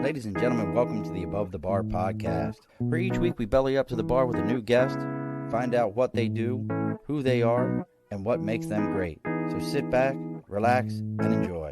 Ladies and gentlemen, welcome to the Above the Bar podcast, where each week we belly up to the bar with a new guest, find out what they do, who they are, and what makes them great. So sit back, relax, and enjoy.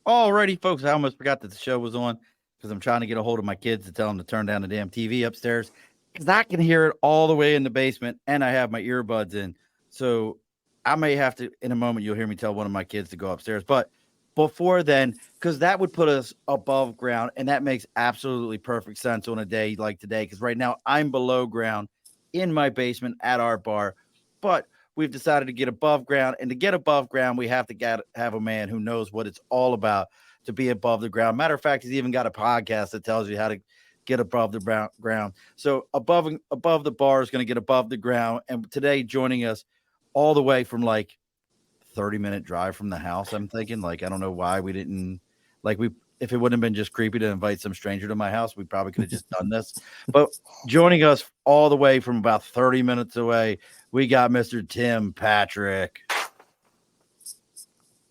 Alrighty, folks, I almost forgot that the show was on because I'm trying to get a hold of my kids to tell them to turn down the damn TV upstairs because I can hear it all the way in the basement and I have my earbuds in. So I may have to, in a moment, you'll hear me tell one of my kids to go upstairs. But before then, because that would put us above ground, and that makes absolutely perfect sense on a day like today because right now I'm below ground in my basement at our bar. But we've decided to get above ground, and to get above ground, we have to have a man who knows what it's all about to be above the ground. Matter of fact, he's even got a podcast that tells you how to get above the ground. So above the bar is going to get above the ground. And today, joining us all the way from like 30-minute drive from the house, I'm thinking, like, I don't know why we didn't, like, if it wouldn't have been just creepy to invite some stranger to my house, we probably could have just done this. But joining us all the way from about 30 minutes away, we got Mr. Tim Patrick.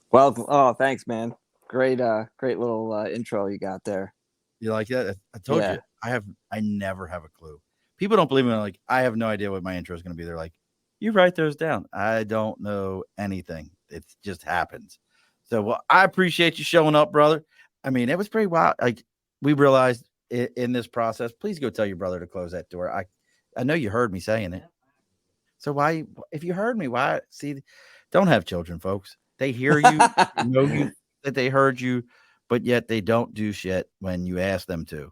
Well, thanks, man. Great little intro you got there. You like that? I told you, I never have a clue. People don't believe me. Like, I have no idea what my intro is going to be. They're like, you write those down. I don't know anything. It just happens. So, well, I appreciate you showing up, brother. I mean, it was pretty wild. Like, we realized in this process, please go tell your brother to close that door. I know you heard me saying it. So why, if you heard me, why? See, don't have children, folks. They hear you, know you, that they heard you, but yet they don't do shit when you ask them to.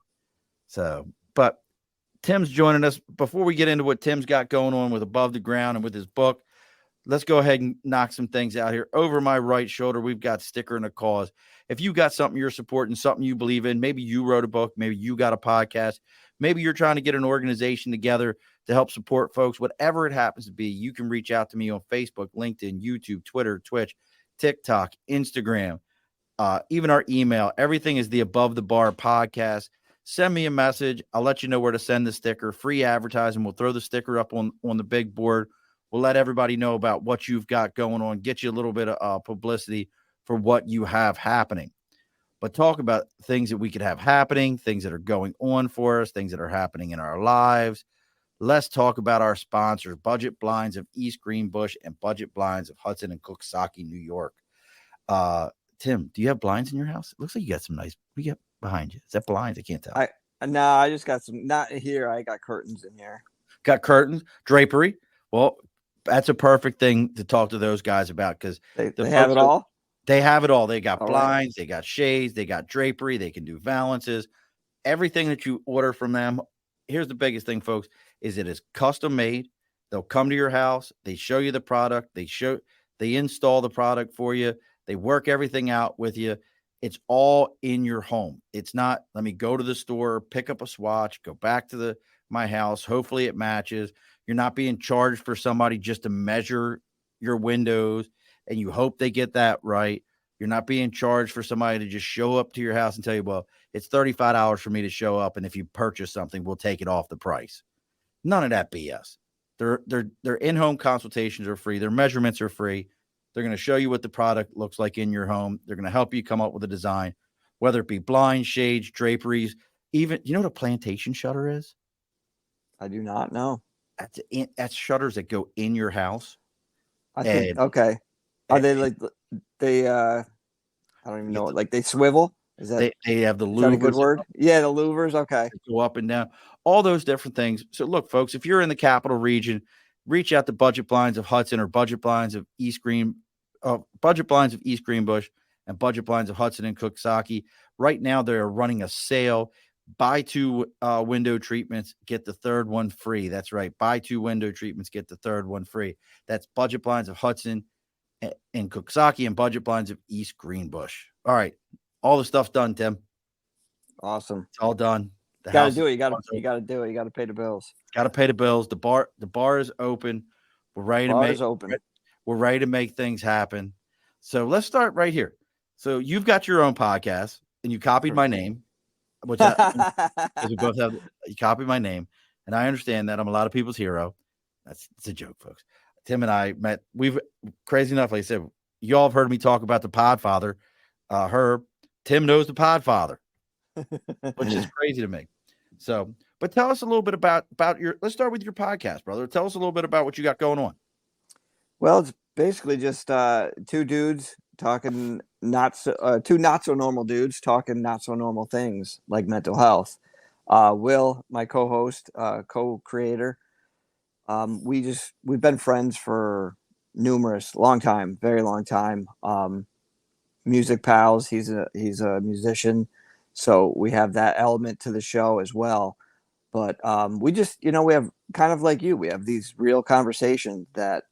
So, but Tim's joining us. Before we get into what Tim's got going on with Above the Ground and with his book, let's go ahead and knock some things out here. Over my right shoulder, we've got Sticker and a Cause. If you got something you're supporting, something you believe in, maybe you wrote a book, maybe you got a podcast, maybe you're trying to get an organization together to help support folks, whatever it happens to be, you can reach out to me on Facebook, LinkedIn, YouTube, Twitter, Twitch, TikTok, Instagram, even our email. Everything is the Above the Bar podcast. Send me a message. I'll let you know where to send the sticker. Free advertising. We'll throw the sticker up on the big board. We'll let everybody know about what you've got going on, get you a little bit of publicity for what you have happening. But talk about things that we could have happening, things that are going on for us, things that are happening in our lives. Let's talk about our sponsors, Budget Blinds of East Greenbush and Budget Blinds of Hudson and Coxsackie, New York. Tim, do you have blinds in your house? It looks like you got some nice. What do you got behind you? Is that blinds? I can't tell. I just got some. Not here. I got curtains in here. Got curtains, drapery. Well, that's a perfect thing to talk to those guys about because they have it all. They have it all. They got all blinds, right. They got shades, they got drapery, they can do valances. Everything that you order from them. Here's the biggest thing, folks, is it is custom made. They'll come to your house. They show you the product. They install the product for you. They work everything out with you. It's all in your home. It's not, let me go to the store, pick up a swatch, go back to my house. Hopefully it matches. You're not being charged for somebody just to measure your windows and you hope they get that right. You're not being charged for somebody to just show up to your house and tell you, well, it's $35 for me to show up. And if you purchase something, we'll take it off the price. None of that BS. Their in-home consultations are free. Their measurements are free. They're going to show you what the product looks like in your home. They're going to help you come up with a design, whether it be blinds, shades, draperies, even, you know what a plantation shutter is? I do not know. That's shutters that go in your house. I think, okay. Are they like, I don't even know. Like they swivel? Is that they have the louvers? Is that a good word? Yeah, the louvers. Okay. Go up and down, all those different things. So look, folks, if you're in the capital region, reach out to Budget Blinds of Hudson or Budget Blinds of East Greenbush and Budget Blinds of Hudson and Coxsackie. Right now, they're running a sale. Buy 2 window treatments, get the third one free. That's right. Buy 2 window treatments, get the third one free. That's Budget Blinds of Hudson and Coxsackie and Budget Blinds of East Greenbush. All right. All the stuff's done, Tim. Awesome. It's all done. You got to do it. You got to do it. You got to pay the bills. Got to pay the bills. The bar is open. We're ready We're ready to make things happen. So let's start right here. So you've got your own podcast and you copied my name. which I because we both have you copy my name, and I understand that I'm a lot of people's hero. It's a joke, folks. Tim and I met. We've crazy enough, like I said, y'all have heard me talk about the Podfather, Herb. Tim knows the Podfather, which is crazy to me. So, but tell us a little bit about your. Let's start with your podcast, brother. Tell us a little bit about what you got going on. Well, it's basically just two dudes talking two not so normal dudes talking not so normal things like mental health. Will, my co-host, co-creator, we've been friends for long time, very long time. Music pals. He's a musician, so we have that element to the show as well. But we just, we have kind of like you. We have these real conversations that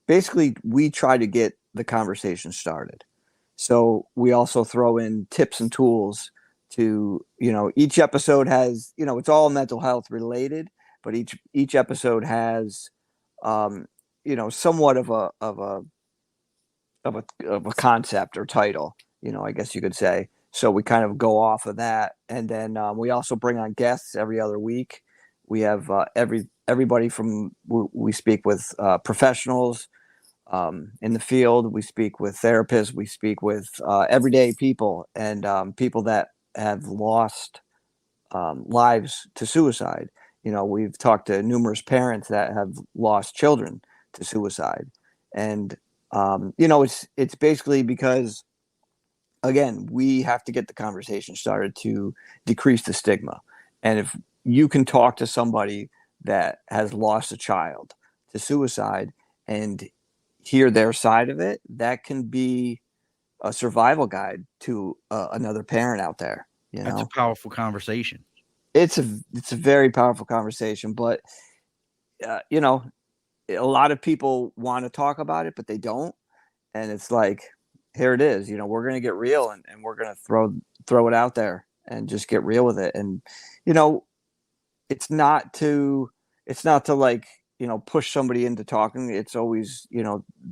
basically we try to get the conversation started. So we also throw in tips and tools to, each episode has, it's all mental health related, but each episode has, somewhat of a concept or title, I guess you could say. So we kind of go off of that, and then we also bring on guests every other week. We have everybody from we speak with professionals in the field. We speak with therapists. We speak with everyday people and people that have lost lives to suicide. We've talked to numerous parents that have lost children to suicide, and it's basically because, again, we have to get the conversation started to decrease the stigma. And if you can talk to somebody that has lost a child to suicide and hear their side of it, that can be a survival guide to another parent out there. That's a powerful conversation. It's a very powerful conversation, but a lot of people want to talk about it, but they don't. And it's like, here it is, we're going to get real and we're going to throw it out there and just get real with it. And, it's not to like, push somebody into talking. It's always,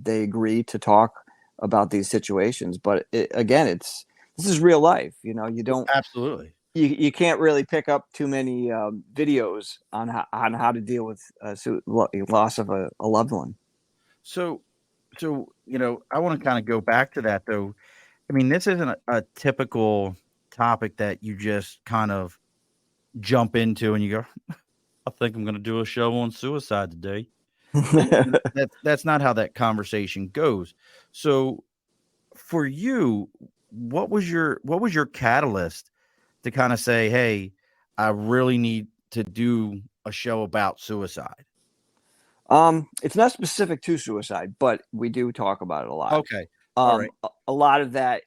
they agree to talk about these situations, but this is real life. You don't, absolutely, you can't really pick up too many videos on how to deal with loss of a loved one. So, I want to kind of go back to that though. I mean, this isn't a typical topic that you just kind of jump into and you go, I think I'm going to do a show on suicide today. That's not how that conversation goes. So for you, what was your catalyst to kind of say, hey, I really need to do a show about suicide? It's not specific to suicide, but we do talk about it a lot. Okay. All right. A lot of that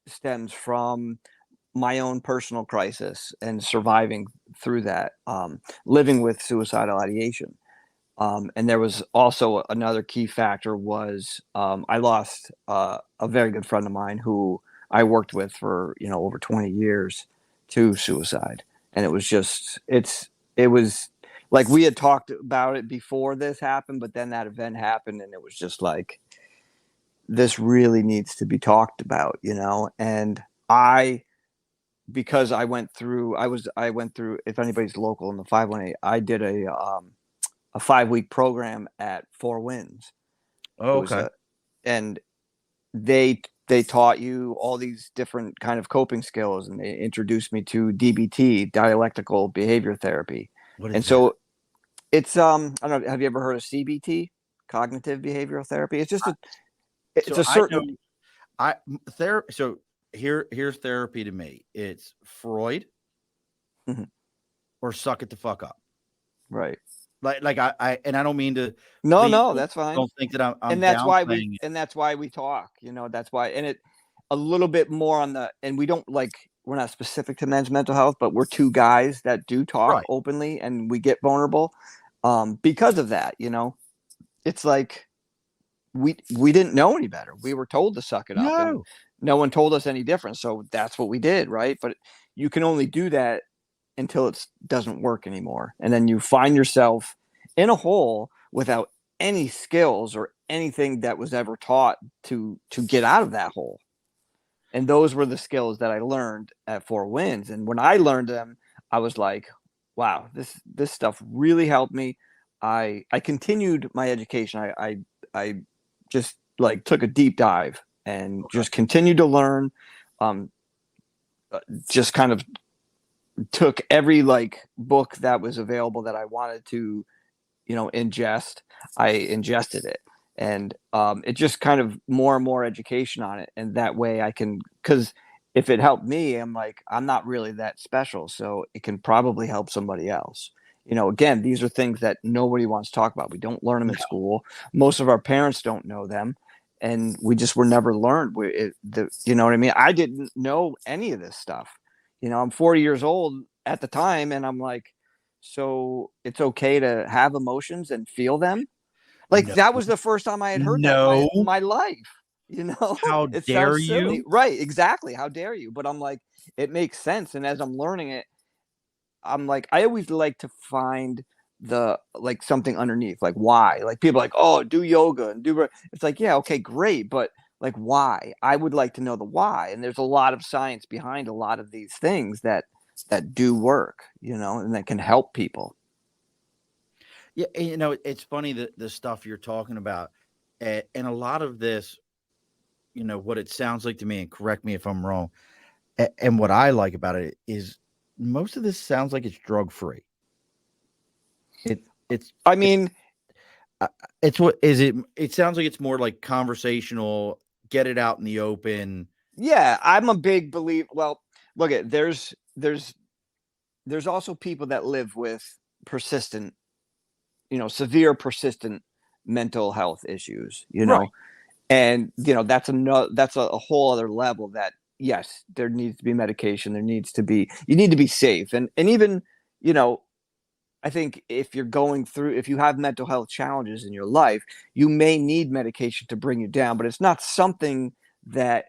stems from my own personal crisis and surviving through that, living with suicidal ideation. And there was also another key factor was I lost a very good friend of mine who I worked with for, over 20 years to suicide. And it was like we had talked about it before this happened, but then that event happened and it was just like, this really needs to be talked about, and because I went through, if anybody's local in the 518, I did a 5-week program at Four Winds. Oh, okay. And they taught you all these different kind of coping skills, and they introduced me to DBT, dialectical behavior therapy. What is and that? So it's I don't know, have you ever heard of CBT, cognitive behavioral therapy? It's just a certain so here's therapy to me. It's Freud or suck it the fuck up. Right. Like I don't mean to. No, that's fine. Don't think that I'm and that's why we talk. That's why, and it a little bit more on the, and we don't we're not specific to men's mental health, but we're two guys that do talk openly and we get vulnerable because of that. It's like we didn't know any better. We were told to suck it up, and no one told us any different. So that's what we did, right? But you can only do that until it doesn't work anymore. And then you find yourself in a hole without any skills or anything that was ever taught to get out of that hole. And those were the skills that I learned at Four Winds. And when I learned them, I was like, wow, this stuff really helped me. I continued my education. I just like took a deep dive and Okay. just continued to learn. Um, just kind of took every like book that was available that I wanted to, ingest. I ingested it, and it just kind of more and more education on it, and that way I can, because if it helped me, I'm like, I'm not really that special, so it can probably help somebody else. Again, these are things that nobody wants to talk about. We don't learn them in school. Most of our parents don't know them, and we just were never learned. You know what I mean? I didn't know any of this stuff. I'm 40 years old at the time, and I'm like, so it's okay to have emotions and feel them. Like No, that was the first time I had heard that in my no. my life. How It dare sounds silly, you? right? Exactly. How dare you? But I'm like, it makes sense. And as I'm learning it, I'm like, I always like to find the like something underneath, like why. Like people are like, oh, do yoga and do. It's like, yeah, okay, great, but like why? I would like to know the why. And there's a lot of science behind a lot of these things that do work, and that can help people. Yeah, it's funny that the stuff you're talking about, and a lot of this, what it sounds like to me, and correct me if I'm wrong, and what I like about it is most of this sounds like it's drug free. It's I it's mean, it's what is it? It sounds like it's more like conversational. Get it out in the open. yeah, I'm a big believer. Well, look at there's also people that live with persistent, severe persistent mental health issues, Right. and that's a whole other level that yes, there needs to be medication, you need to be safe, and even, you know, I think if you have mental health challenges in your life, you may need medication to bring you down, but it's not something that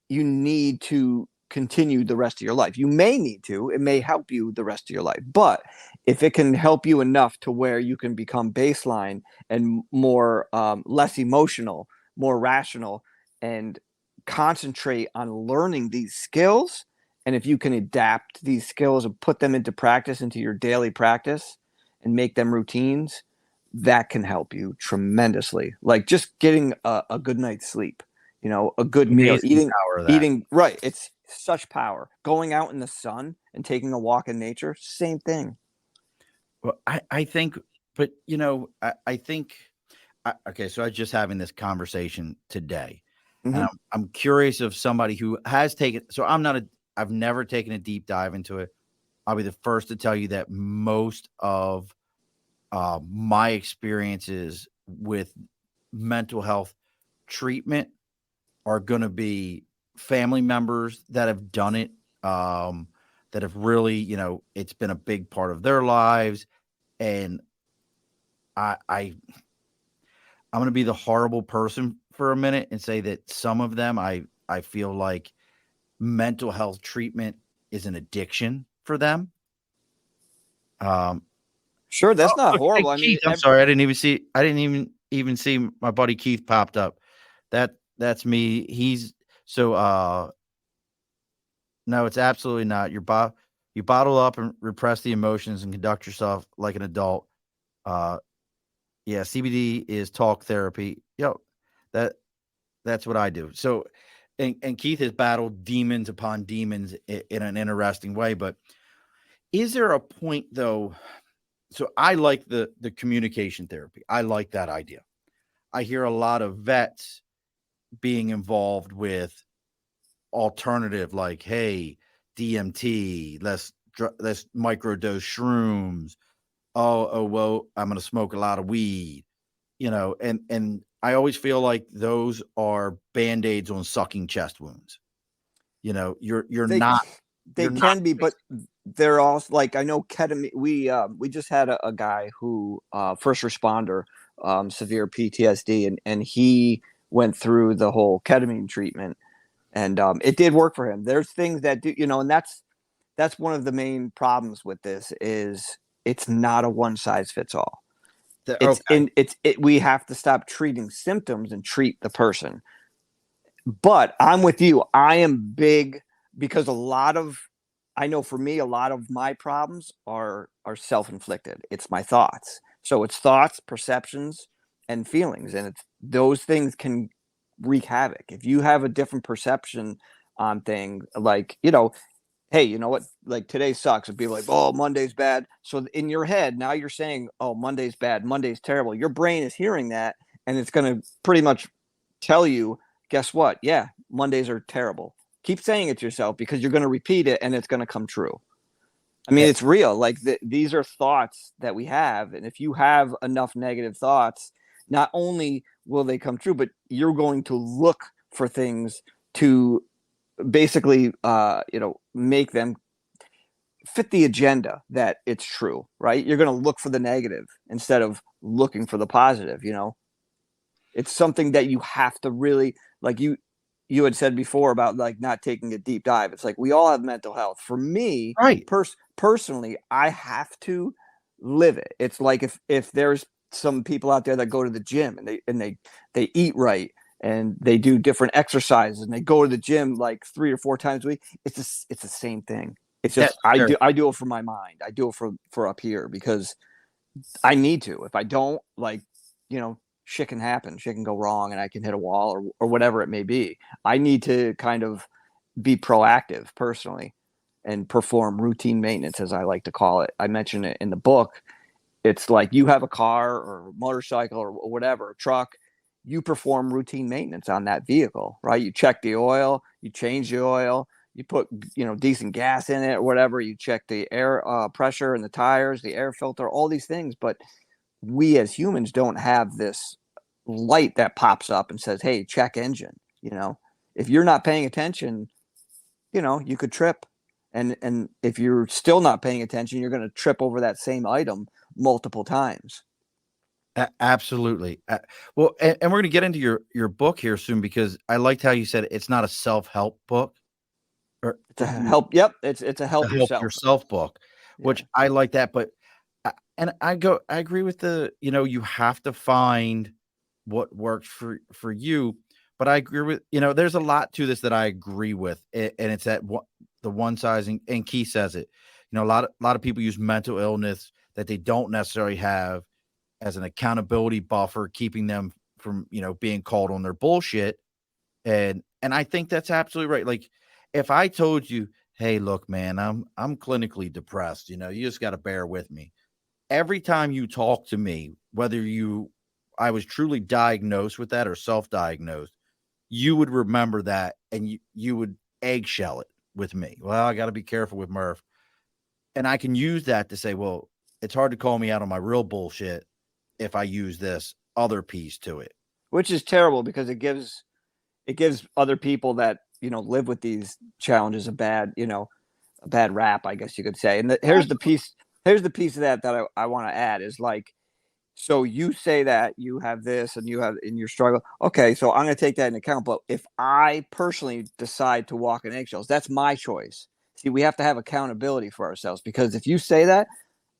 you need to continue the rest of your life. You may need to, it may help you the rest of your life. But if it can help you enough to where you can become baseline and more, less emotional, more rational, and concentrate on learning these skills, and if you can adapt these skills and put them into practice, into your daily practice, and make them routines, that can help you tremendously. Like just getting a good night's sleep, a good meal, Amazing power of that. eating right. It's such power. Going out in the sun and taking a walk in nature, same thing. Well, I think, but I think. Okay, so I was just having this conversation today, and Mm-hmm. I'm curious of somebody who has taken. So I've never taken a deep dive into it. I'll be the first to tell you that most of my experiences with mental health treatment are going to be family members that have done it, that have really, it's been a big part of their lives. And I'm going to be the horrible person for a minute and say that some of them, I feel like mental health treatment is an addiction for them. Um, Sure, that's not Look, hey, horrible. I mean, Keith, I'm sorry. I didn't even see my buddy Keith popped up. That's me. He's so no, it's absolutely not. You bottle up and repress the emotions and conduct yourself like an adult. Uh yeah, CBD is talk therapy. That that's what I do. So and Keith has battled demons upon demons in an interesting way, but is there a point though? So I like the communication therapy. I like that idea. I hear a lot of vets being involved with alternative, like, hey, DMT, let's microdose shrooms. Oh, well, I'm going to smoke a lot of weed, and I always feel like those are band-aids on sucking chest wounds. You're they not they you're not can be, but they're also like, I know ketamine. We just had a guy who, first responder, severe PTSD, and he went through the whole ketamine treatment, and it did work for him. There's things that do, and that's one of the main problems with this is it's not a one size fits all. okay. We have to stop treating symptoms and treat the person. But I'm with you. I am big because I know for me, a lot of my problems are self-inflicted. It's my thoughts. So it's thoughts, perceptions, and feelings. And it's those things can wreak havoc. If you have a different perception on things, like, hey, you know what? Like today sucks. And people are like, oh, Monday's bad. So in your head, now you're saying, oh, Monday's bad. Monday's terrible. Your brain is hearing that, and it's going to pretty much tell you, guess what? Yeah, Mondays are terrible. Keep saying it to yourself because you're going to repeat it and it's going to come true. I mean, it's real. Like these are thoughts that we have. And if you have enough negative thoughts, not only will they come true, but you're going to look for things to basically, make them fit the agenda that it's true, right? You're going to look for the negative instead of looking for the positive, It's something that you have to really, like you had said before about like not taking a deep dive. It's like we all have mental health. For me, Right. personally, I have to live it. It's like if there's some people out there that go to the gym and they eat right and they do different exercises and they go to the gym like 3 or 4 times a week. It's the same thing. It's just Sure. I do it for my mind. I do it for up here because I need to. If I don't, like, shit can happen. Shit can go wrong and I can hit a wall or whatever it may be. I need to kind of be proactive personally and perform routine maintenance, as I like to call it. I mentioned it in the book. It's like you have a car or a motorcycle or whatever, a truck, you perform routine maintenance on that vehicle, right? You check the oil, you change the oil, you put, decent gas in it or whatever. You check the air pressure in the tires, the air filter, all these things. But we as humans don't have this light that pops up and says, hey, check engine. If you're not paying attention, you could trip. And if you're still not paying attention, you're going to trip over that same item multiple times. Absolutely. Well, and we're going to get into your book here soon because I liked how you said it's not a self-help book. Or It's a help. Yep. It's a help yourself book, which I like that. But and I agree with you have to find what works for you. But I agree with, there's a lot to this that I agree with. And it's that the one size, and Keith says it, a lot of people use mental illness that they don't necessarily have as an accountability buffer, keeping them from, being called on their bullshit. And I think that's absolutely right. Like if I told you, hey, look, man, I'm clinically depressed, you just got to bear with me. Every time you talk to me, whether I was truly diagnosed with that or self-diagnosed, you would remember that and you would eggshell it with me. Well, I got to be careful with Murph. And I can use that to say, well, it's hard to call me out on my real bullshit if I use this other piece to it. Which is terrible because it gives other people that, live with these challenges a bad rap, I guess you could say. And here's the piece of that I want to add is like, so you say that you have this and you have in your struggle. Okay, so I'm going to take that into account. But if I personally decide to walk in eggshells, that's my choice. See, we have to have accountability for ourselves because if you say that,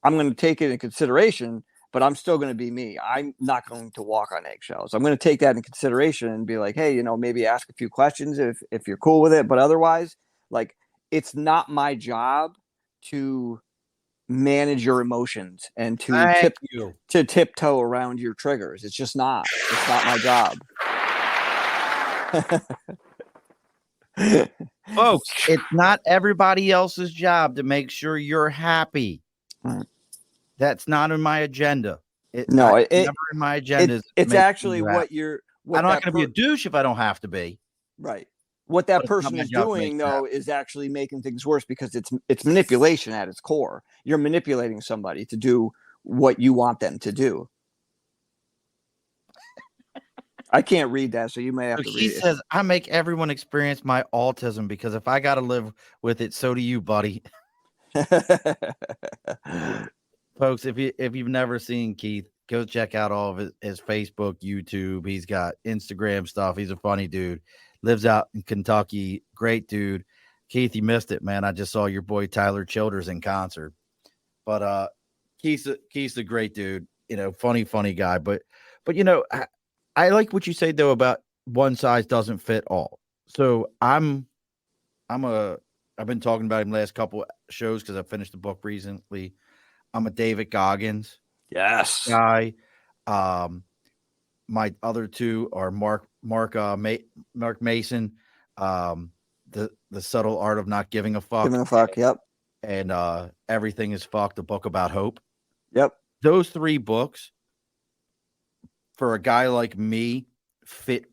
I'm going to take it into consideration, but I'm still going to be me. I'm not going to walk on eggshells. I'm going to take that in consideration and be like, hey, maybe ask a few questions if you're cool with it. But otherwise, like, it's not my job to manage your emotions and to tiptoe around your triggers. It's just not. It's not my job. Folks, it's not everybody else's job to make sure you're happy. Right. That's not in my agenda. Never in my agenda. It's actually what you're. I'm not going to be a douche if I don't have to be. Right. What that person is doing, though, is actually making things worse because it's manipulation at its core. You're manipulating somebody to do what you want them to do. I can't read that, so you may have to read it. He says, I make everyone experience my autism because if I got to live with it, so do you, buddy. Folks, if you've never seen Keith, go check out all of his Facebook, YouTube. He's got Instagram stuff. He's a funny dude. Lives out in Kentucky. Great dude. Keith, you missed it, man. I just saw your boy Tyler Childers in concert. But Keith's a great dude. Funny guy. But I like what you say though about one size doesn't fit all. So I've been talking about him last couple shows because I finished the book recently. I'm a David Goggins Yes. guy. Um, my other two are Mark Mason, the subtle art of not giving a fuck, Giving a fuck. Yep. and everything is fucked. A book about hope. Yep. Those three books for a guy like me fit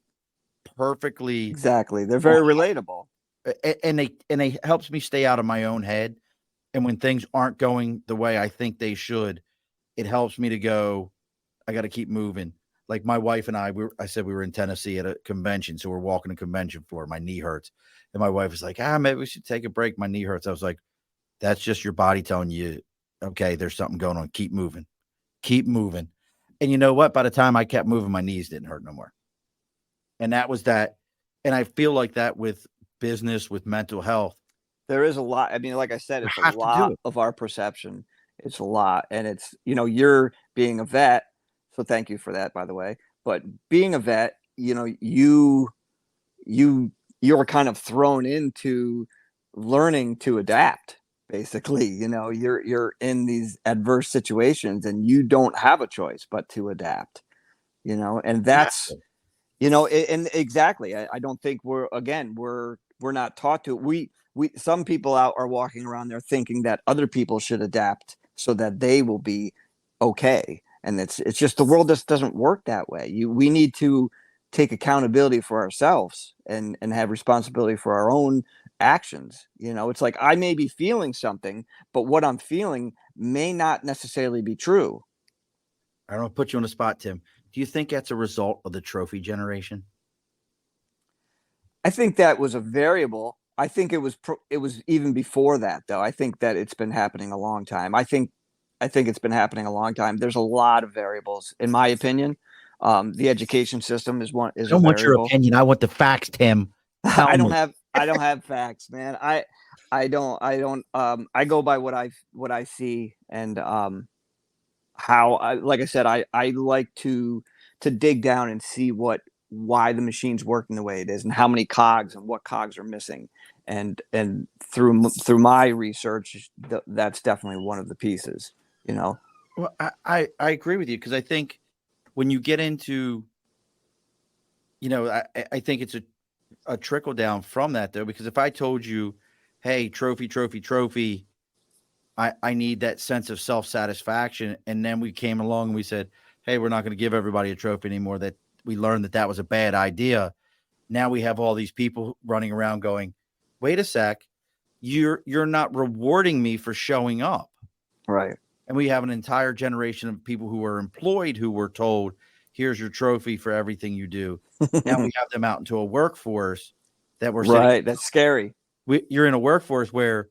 perfectly. Exactly. They're very relatable. And they helps me stay out of my own head. And when things aren't going the way I think they should, it helps me to go, I got to keep moving. Like my wife and I said we were in Tennessee at a convention. So we're walking the convention floor. My knee hurts. And my wife was like, maybe we should take a break. My knee hurts. I was like, that's just your body telling you, okay, there's something going on. Keep moving. Keep moving. And you know what? By the time I kept moving, my knees didn't hurt no more. And that was that. And I feel like that with business, with mental health. There is a lot. I mean, like I said, it's a lot of our perception. It's a lot. And it's, you're being a vet. So thank you for that, by the way. But being a vet, you're kind of thrown into learning to adapt. Basically, you're in these adverse situations and you don't have a choice but to adapt. And that's, and exactly. I don't think we're not taught to. Some people out are walking around there thinking that other people should adapt so that they will be okay. And it's just the world just doesn't work that way. We need to take accountability for ourselves and have responsibility for our own actions. It's like I may be feeling something, but what I'm feeling may not necessarily be true. I don't want to put you on the spot, Tim. Do you think that's a result of the trophy generation? I think that was a variable. I think it was even before that, though. I think that it's been happening a long time. I think it's been happening a long time. There's a lot of variables, in my opinion. The education system is one. Is I don't want your variable. opinion. I want the facts, Tim. I don't have facts, man. I don't. I go by what I see and how like I said, I like to dig down and see why the machine's working the way it is and how many cogs and what cogs are missing. And through my research, that's definitely one of the pieces, Well, I agree with you because I think when you get into, I think it's a trickle down from that though, because if I told you, hey, trophy, I need that sense of self-satisfaction. And then we came along and we said, hey, we're not going to give everybody a trophy anymore. That we learned that was a bad idea. Now we have all these people running around going, wait a sec, you're not rewarding me for showing up. Right. And we have an entire generation of people who are employed who were told, here's your trophy for everything you do. Now we have them out into a workforce that we're right. That's scary. You're in a workforce where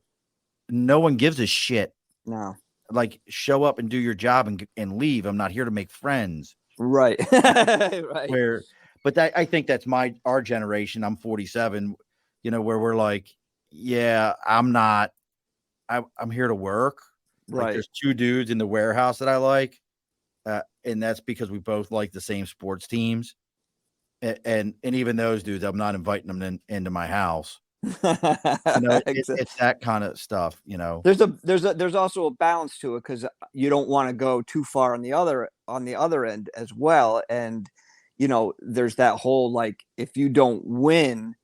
no one gives a shit. No. Like, show up and do your job and leave. I'm not here to make friends. Right. Right. But I think that's our generation. I'm 47, where we're like, yeah, I'm here to work. Right. Like, there's two dudes in the warehouse that I like. And that's because we both like the same sports teams. And even those dudes, I'm not inviting them into my house. It's that kind of stuff. There's also a balance to it because you don't want to go too far on the other end as well. And there's that whole like if you don't win,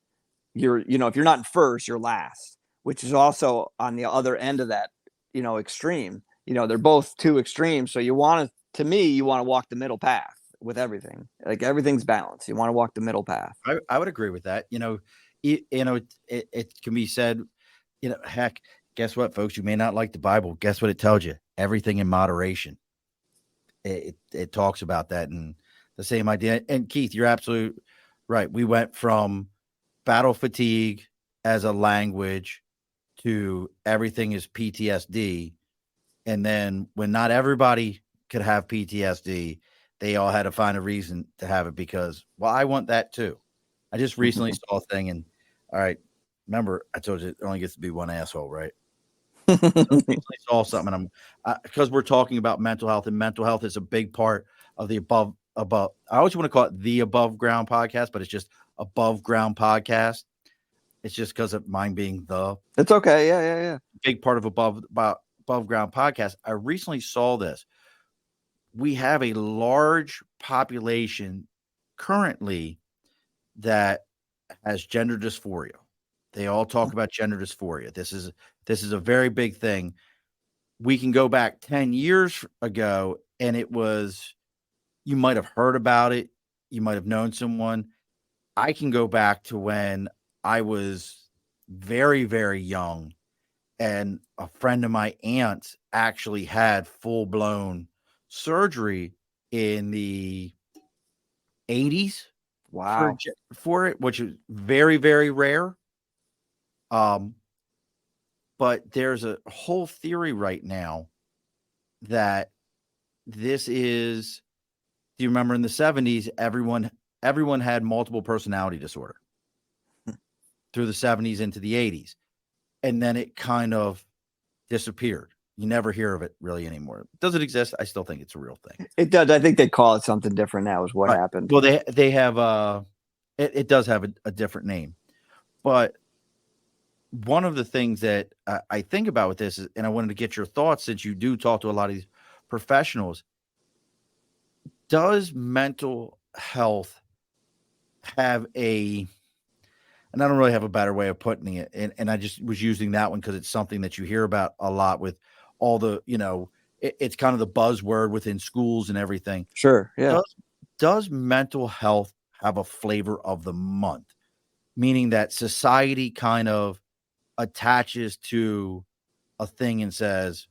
if you're not in first, you're last, which is also on the other end of that extreme. They're both two extremes. So you want to walk the middle path with everything. Like everything's balanced. You want to walk the middle path. I would agree with that. It can be said, heck, guess what, folks? You may not like the Bible. Guess what it tells you? Everything in moderation. It talks about that and the same idea. And Keith, you're absolutely right. We went from battle fatigue as a language to everything is PTSD. And then when not everybody could have PTSD, they all had to find a reason to have it because, well, I want that too. I just recently saw a thing and all right, remember I told you it only gets to be one asshole, right? So I recently saw something and because we're talking about mental health and mental health is a big part of the above. I always want to call it the Above Ground Podcast, but it's just Above Ground Podcast. It's just because of mine being the It's okay. Yeah. big part of above ground podcast. I recently saw this. We have a large population currently that has gender dysphoria. They all talk about gender dysphoria. This is a very big thing. We can go back 10 years ago and it was, you might have heard about it. You might have known someone. I can go back to when I was very, very young and a friend of my aunt's actually had full blown surgery in the 80s Wow. for it, which is very, very rare. But there's a whole theory right now that this is, do you remember in the 70s, everyone had multiple personality disorder through the 70s into the 80s. And then it kind of disappeared. You never hear of it really anymore. Does it exist? I still think it's a real thing. It does. I think they call it something different now is what happened. Well, they have it does have a different name. But one of the things that I think about with this is, and I wanted to get your thoughts since you do talk to a lot of these professionals, does mental health have and I don't really have a better way of putting it, and I just was using that one because it's something that you hear about a lot with all the, it's kind of the buzzword within schools and everything. Sure, yeah. Does mental health have a flavor of the month? Meaning that society kind of attaches to a thing and says,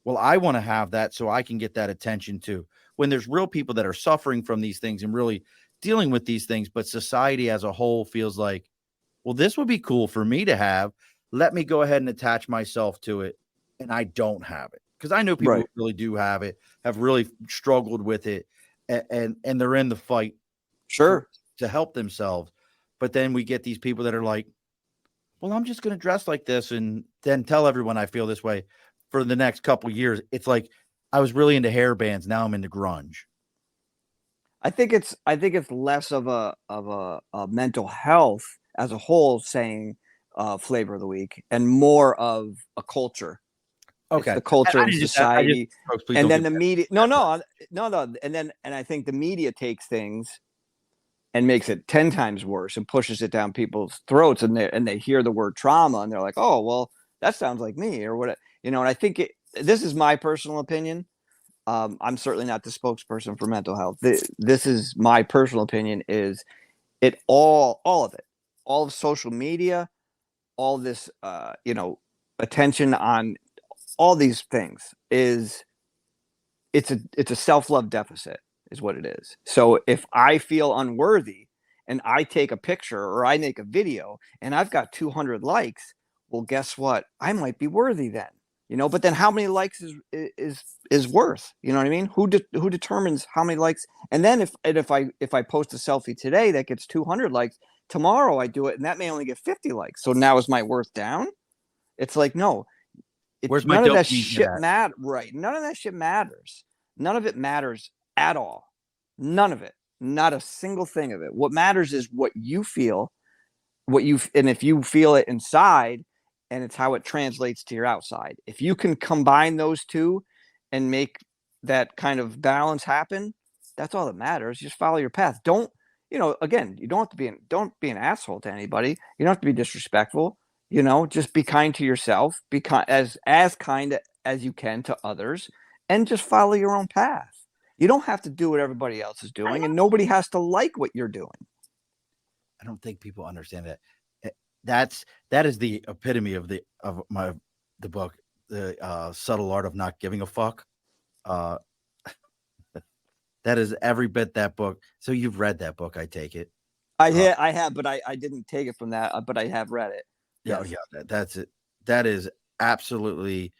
well, I want to have that so I can get that attention too. When there's real people that are suffering from these things and really dealing with these things, but society as a whole feels like, well, this would be cool for me to have. Let me go ahead and attach myself to it. And I don't have it. Because I know people who really do have it, have really struggled with it, and they're in the fight to help themselves. But then we get these people that are like, well, I'm just going to dress like this and then tell everyone I feel this way for the next couple of years. It's like I was really into hair bands. Now I'm into grunge. I think it's less of a mental health as a whole saying flavor of the week and more of a culture. Okay. It's the culture and society. And then the media. No. And I think the media takes things and makes it 10 times worse and pushes it down people's throats. And they hear the word trauma and they're like, oh, well, that sounds like me or what, and I think this is my personal opinion. I'm certainly not the spokesperson for mental health. This is my personal opinion is it all of it, all of social media, all this, attention on all these things it's a self-love deficit is what it is. So if I feel unworthy and I take a picture or I make a video and I've got 200 likes, well, guess what? I might be worthy then, but then how many likes is worth, you know what I mean? Who determines how many likes? And then if I post a selfie today that gets 200 likes, tomorrow I do it and that may only get 50 likes. So now is my worth down? It's like, no. Where's my none of that shit matters, right? None of that shit matters. None of it matters at all. None of it. Not a single thing of it. What matters is what you feel, and if you feel it inside, and it's how it translates to your outside. If you can combine those two and make that kind of balance happen, that's all that matters. Just follow your path. Don't, again, you don't have to don't be an asshole to anybody. You don't have to be disrespectful. Just be kind to yourself, be as kind as you can to others, and just follow your own path. You don't have to do what everybody else is doing, and nobody has to like what you're doing. I don't think people understand that. That is the epitome of the book, the subtle art of not giving a fuck. That is every bit that book. So you've read that book, I take it. I have, but I didn't take it from that, but I have read it. Yes. Yeah, that's it. That is absolutely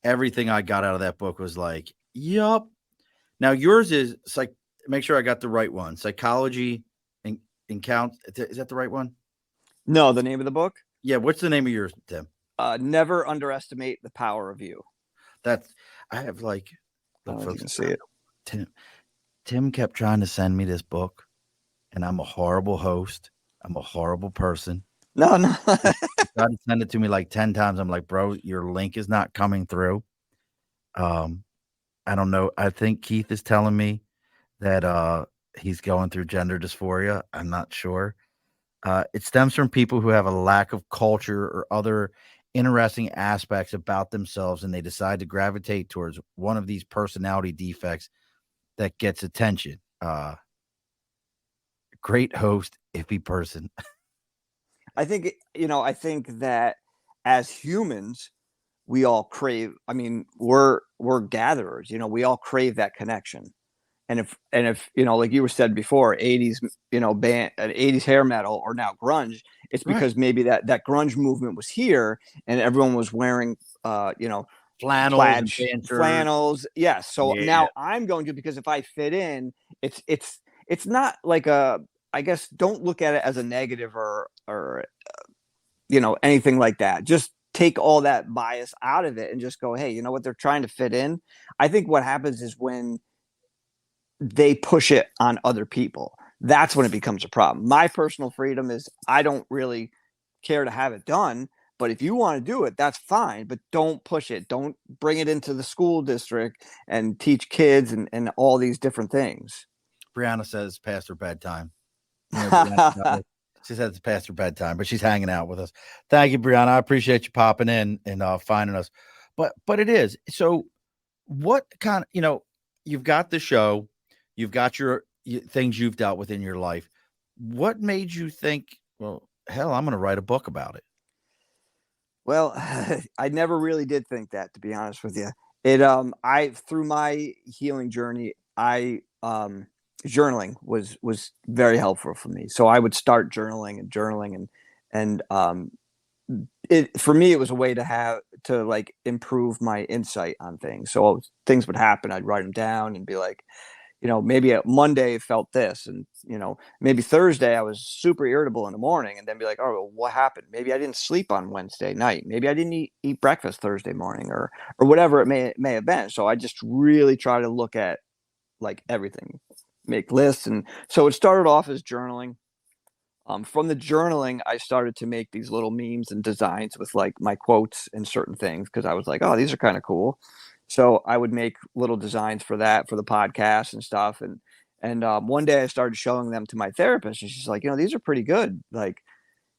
everything I got out of that book was like, yup. Now yours is like, make sure I got the right one. Psychology and count. Is that the right one? No, the name of the book? Yeah. What's the name of yours, Tim? Never underestimate the power of you. I have like, look, folks, you can see it. Tim kept trying to send me this book, and I'm a horrible host. I'm a horrible person. No, no. He tried to send it to me like 10 times. I'm like, bro, your link is not coming through. Um, I don't know. I think Keith is telling me that he's going through gender dysphoria. I'm not sure. It stems from people who have a lack of culture or other interesting aspects about themselves, and they decide to gravitate towards one of these personality defects that gets attention. Great host, iffy person. I think, I think that as humans, we all crave, I mean, we're gatherers, we all crave that connection. And if like you were said before, 80s band, 80s hair metal, or now grunge, it's Right. because maybe that grunge movement was here and everyone was wearing Flannels plaid and band shirts. flannels. Yes. So Yeah. now I'm going to, because if I fit in, it's not like a, I guess, don't look at it as a negative or anything like that. Just take all that bias out of it and just go, hey, you know what, they're trying to fit in. I think what happens is when they push it on other people, that's when it becomes a problem. My personal freedom is I don't really care to have it done, but if you want to do it, that's fine, but don't push it. Don't bring it into the school district and teach kids and all these different things. Brianna says past her bedtime. Brianna, she says it's past her bedtime, but she's hanging out with us. Thank you, Brianna. I appreciate you popping in and finding us. But it is. So what kind of, you've got the show, you've got your things you've dealt with in your life. What made you think, well, hell, I'm going to write a book about it? Well, I never really did think that, to be honest with you. I through my healing journey, journaling was very helpful for me. So I would start journaling and it for me it was a way to have to like improve my insight on things. So things would happen, I'd write them down and be like, maybe a Monday felt this, and maybe Thursday I was super irritable in the morning, and then be like, oh, well, what happened? Maybe I didn't sleep on Wednesday night. Maybe I didn't eat breakfast Thursday morning, or whatever it may have been. So I just really try to look at like everything, make lists, and so it started off as journaling. From the journaling, I started to make these little memes and designs with like my quotes and certain things because I was like, oh, these are kind of cool. So I would make little designs for that for the podcast and stuff. And one day I started showing them to my therapist, and she's like, these are pretty good. Like,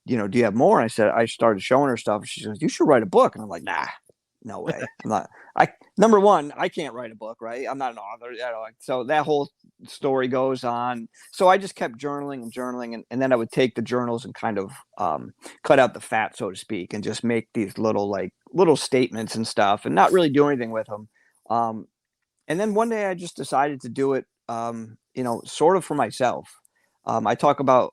do you have more? And I started showing her stuff. And she goes, you should write a book. And I'm like, nah, no way. I'm not. I Number one, I can't write a book, right? I'm not an author. So that whole story goes on. So I just kept journaling and journaling, and then I would take the journals and kind of cut out the fat, so to speak, and just make these little statements and stuff, and not really do anything with them. Um, and then one day I just decided to do it, sort of for myself. I talk about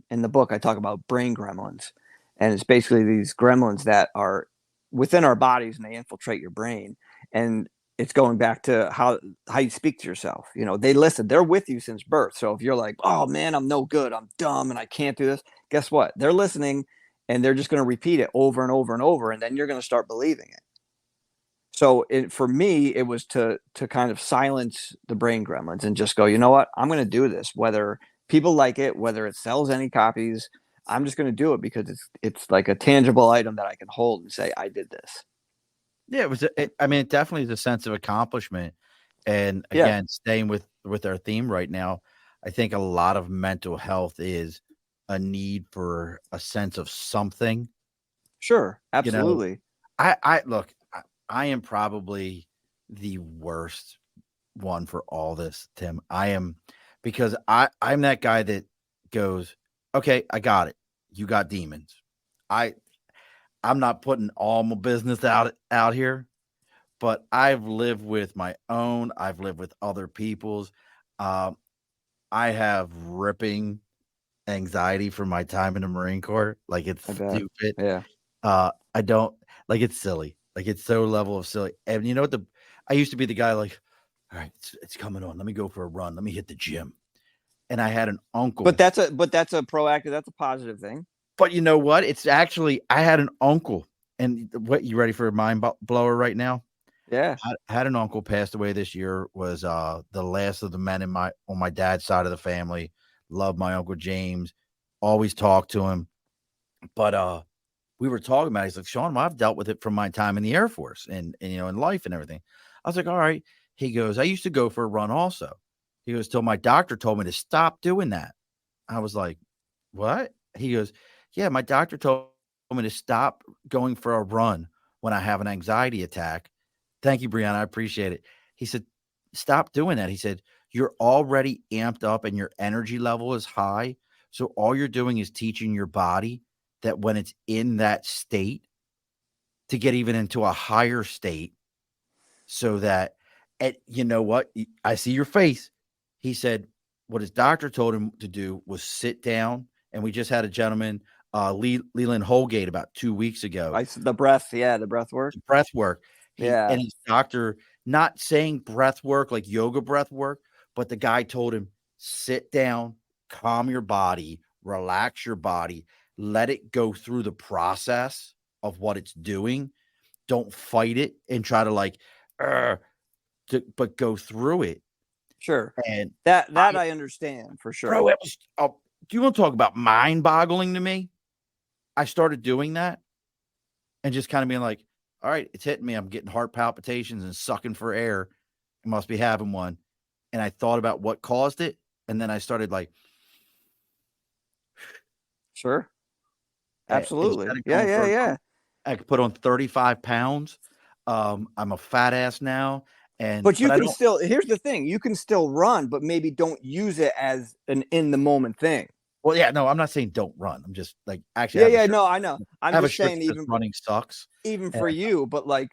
in the book, I talk about brain gremlins, and it's basically these gremlins that are within our bodies and they infiltrate your brain. And it's going back to how you speak to yourself. They listen, they're with you since birth. So if you're like, oh man, I'm no good, I'm dumb, and I can't do this, guess what? They're listening, and they're just going to repeat it over and over and over, and then you're going to start believing it. So for me, it was to kind of silence the brain gremlins and just go, you know what? I'm going to do this, whether people like it, whether it sells any copies. I'm just going to do it because it's like a tangible item that I can hold and say I did this. Yeah, it was. I mean, it definitely is a sense of accomplishment. And Yeah, again, staying with our theme right now, I think a lot of mental health is a need for a sense of something. sure, You know, absolutely. I look, I am probably the worst one for all this, Tim. I am because I'm that guy that goes, okay, I got it. You got demons. I I'm not putting all my business out here, but I've lived with my own. I've lived with other people's. Um, I have ripping anxiety from my time in the Marine Corps. Like it's I bet. stupid. Yeah. I don't like it's silly. Like it's so level of silly. And you know what I used to be the guy like, all right, it's coming on. Let me go for a run. Let me hit the gym. And I had an But uncle. that's a proactive. That's a positive thing. But you know what? It's actually I had an uncle. And what you ready for a mind blower right now? Yeah. Had an uncle passed away this year. Was the last of the men on my dad's side of the family. Loved my uncle James. Always talked to him. But we were talking about it. He's like, Sean, well, I've dealt with it from my time in the Air Force and in life and everything. I was like, all right. He goes, I used to go for a run also. He goes, till my doctor told me to stop doing that. I was like, what? He goes, yeah, my doctor told me to stop going for a run when I have an anxiety attack. Thank you, Brianna. I appreciate it. He said, stop doing that. He said, you're already amped up and your energy level is high. So all you're doing is teaching your body that when it's in that state to get even into a higher state so that, and you know what? I see your face. He said what his doctor told him to do was sit down. And we just had a gentleman, Leland Holgate, about 2 weeks ago. The breath. Yeah. The breath work. Breath work. Yeah. And his doctor, not saying breath work like yoga breath work, but the guy told him, sit down, calm your body, relax your body, let it go through the process of what it's doing. Don't fight it and try to but go through it. Sure. And that I understand for sure. Bro, it was, do you want to talk about mind boggling to me? I started doing that and just kind of being like, all right, it's hitting me. I'm getting heart palpitations and sucking for air. I must be having one. And I thought about what caused it. And then I started like, sure. Absolutely. Yeah. I could put on 35 pounds. I'm a fat ass now. But you can still, here's the thing, you can still run, but maybe don't use it as an in the moment thing. Well, yeah, no, I'm not saying don't run. I'm just like, actually, no, I know. I'm just saying even running sucks. Even for you, but like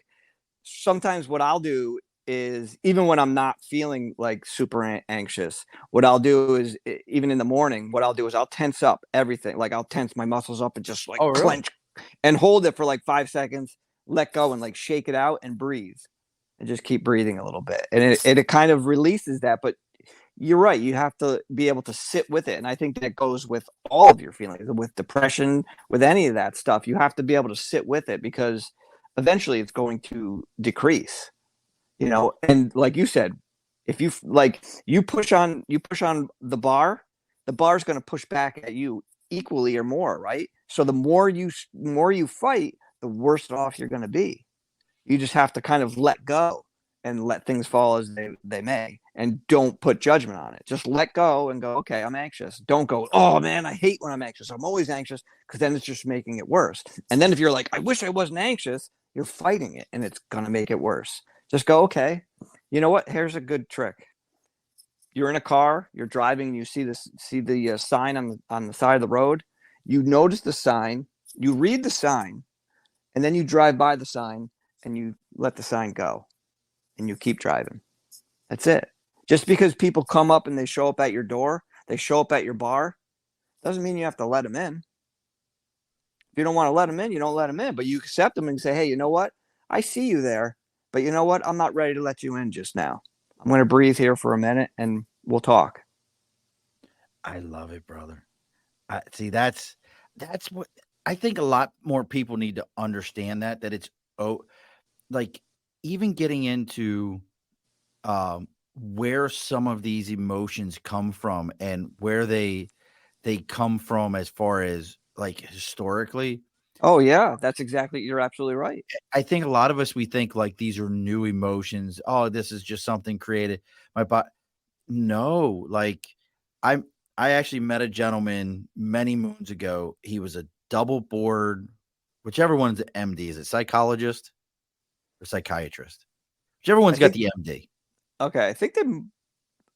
sometimes what I'll do is even when I'm not feeling like super anxious, what I'll do is even in the morning, what I'll do is I'll tense up everything. Like I'll tense my muscles up and just like clench and hold it for like 5 seconds, let go and like shake it out and breathe and just keep breathing a little bit. And it kind of releases that. But you're right. You have to be able to sit with it. And I think that goes with all of your feelings, with depression, with any of that stuff. You have to be able to sit with it because eventually it's going to decrease, and like you said, if you push on the bar's going to push back at you equally or more, right? So the more you fight, the worse off you're going to be. You just have to kind of let go and let things fall as they may, and don't put judgment on it. Just let go and go, okay, I'm anxious. Don't go, oh man, I hate when I'm anxious. I'm always anxious, because then it's just making it worse. And then if you're like, I wish I wasn't anxious, you're fighting it and it's going to make it worse. Just go, okay, you know what? Here's a good trick. You're in a car, you're driving, and you see the sign on the side of the road. You notice the sign, you read the sign, and then you drive by the sign and you let the sign go and you keep driving. That's it. Just because people come up and they show up at your door, they show up at your bar, doesn't mean you have to let them in. If you don't want to let them in, you don't let them in, but you accept them and say, hey, you know what? I see you there, but you know what? I'm not ready to let you in just now. I'm going to breathe here for a minute and we'll talk. I love it, brother. See, that's what I think a lot more people need to understand, that it's like even getting into where some of these emotions come from and where they come from as far as like historically. Oh yeah, that's exactly, you're absolutely right. I think a lot of us, we think like these are new emotions. Oh, this is just something created. No, like I actually met a gentleman many moons ago. He was a double board, whichever one's an MD. Is it psychologist or psychiatrist? Whichever one's got the MD. Okay, I think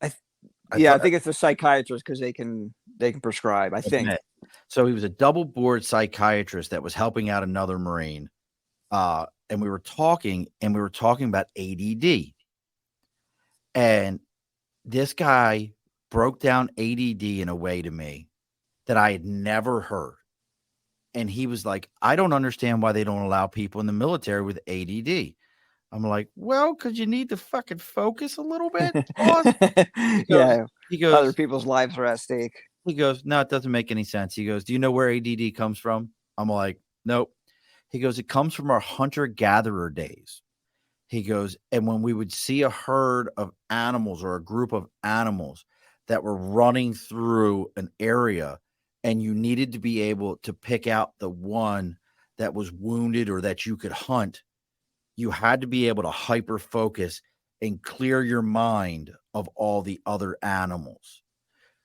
I think it's a psychiatrist because they can prescribe, I think. So he was a double board psychiatrist that was helping out another Marine. And we were talking about ADD. And this guy broke down ADD in a way to me that I had never heard. And he was like, I don't understand why they don't allow people in the military with ADD. I'm like, well, because you need to fucking focus a little bit. He goes, other people's lives are at stake. He goes, no, it doesn't make any sense. He goes, do you know where ADD comes from? I'm like, nope. He goes, it comes from our hunter-gatherer days. He goes, and when we would see a herd of animals or a group of animals that were running through an area, and you needed to be able to pick out the one that was wounded or that you could hunt, you had to be able to hyper focus and clear your mind of all the other animals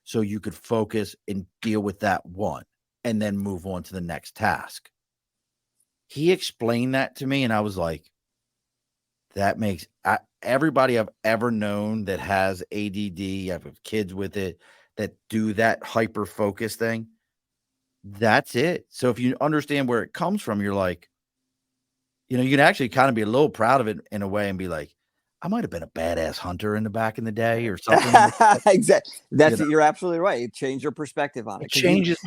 so you could focus and deal with that one and then move on to the next task. He explained that to me, and I was like, that makes everybody I've ever known that has ADD, I have kids with it that do that hyper focus thing. That's it. So if you understand where it comes from, you're like, you can actually kind of be a little proud of it in a way and be like, I might have been a badass hunter in the back in the day or something like that. Exactly. You're absolutely right. It changed your perspective on it. It changes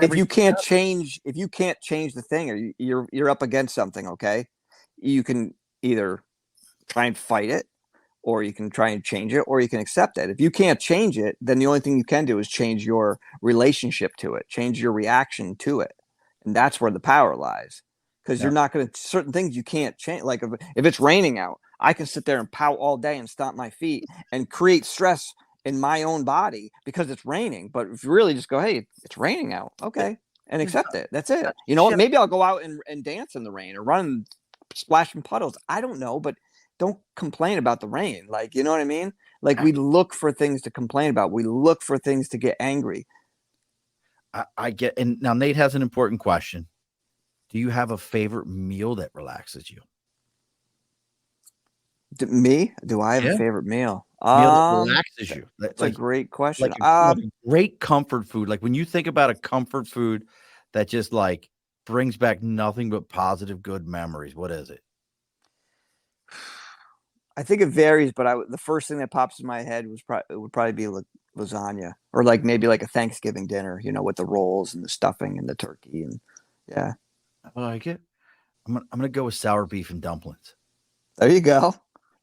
If you can't change the thing, or you're up against something, okay, you can either try and fight it, or you can try and change it, or you can accept it. If you can't change it, then the only thing you can do is change your relationship to it, change your reaction to it, and that's where the power lies. Because you're not going to, certain things you can't change. Like if it's raining out, I can sit there and pout all day and stomp my feet and create stress in my own body because it's raining. But if you really just go, hey, it's raining out, okay, and accept it. That's it. You know what? Maybe I'll go out and dance in the rain or run, splash in puddles. I don't know, but don't complain about the rain. Like, you know what I mean? Like, we look for things to complain about. We look for things to get angry. I get, and now Nate has an important question. Do you have a favorite meal that relaxes you? Me? Do I have a favorite meal? Meal that relaxes you. That's a great question. Like a great comfort food. Like when you think about a comfort food that just like brings back nothing but positive, good memories, what is it? I think it varies, but the first thing that pops in my head would probably be lasagna, or like maybe like a Thanksgiving dinner, with the rolls and the stuffing and the turkey, and yeah. I like it. I'm gonna go with sour beef and dumplings. There you go.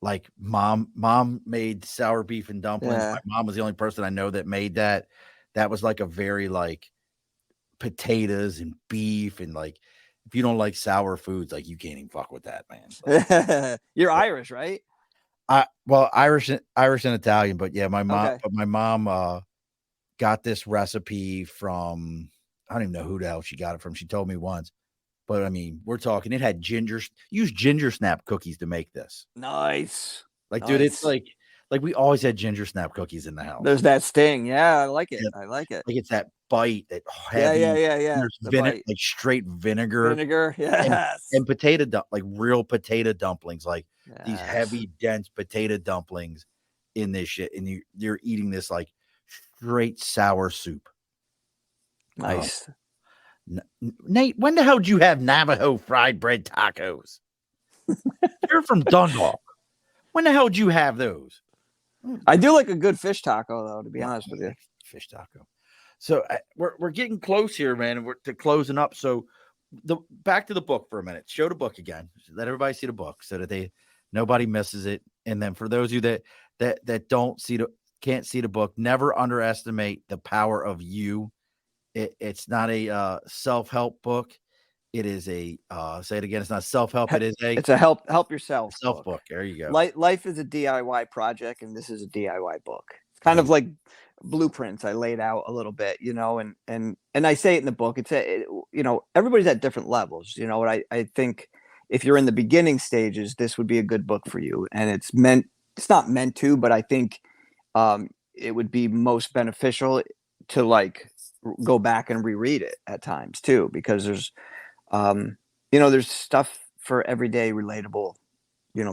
Like mom made sour beef and dumplings. Yeah. My mom was the only person I know that made that. That was like a very like potatoes and beef, and like if you don't like sour foods, like you can't even fuck with that, man. Like, you're Irish, right? Well, Irish and Italian, but yeah, my mom got this recipe from, I don't even know who the hell she got it from. She told me once, but I mean, we're talking, it had use ginger snap cookies to make this. Nice. Like, dude, it's like we always had ginger snap cookies in the house. There's that sting. Yeah, I like it. I like it. Like it's that bite, that heavy. Yeah. Like straight vinegar. Yes. And like real potato dumplings, like these heavy, dense potato dumplings in this shit. And you're eating this like straight sour soup. Nice. Nate, when the hell did you have Navajo fried bread tacos? You're from Dundalk. When the hell did you have those? I do like a good fish taco, though, to be honest with you. Fish taco. So we're getting close here, man. We're to closing up. So back to the book for a minute. Show the book again. Let everybody see the book so that nobody misses it. And then for those of you that can't see the book, never underestimate the power of you. It's not a self-help book. It is a say it again. It's not self-help. It's a help yourself book. There you go. Life is a DIY project, and this is a DIY book. It's kind of like blueprints I laid out a little bit, and I say it in the book. Everybody's at different levels. What I think, if you're in the beginning stages, this would be a good book for you. And it's not meant to, but I think it would be most beneficial to like go back and reread it at times too, because there's there's stuff for everyday relatable,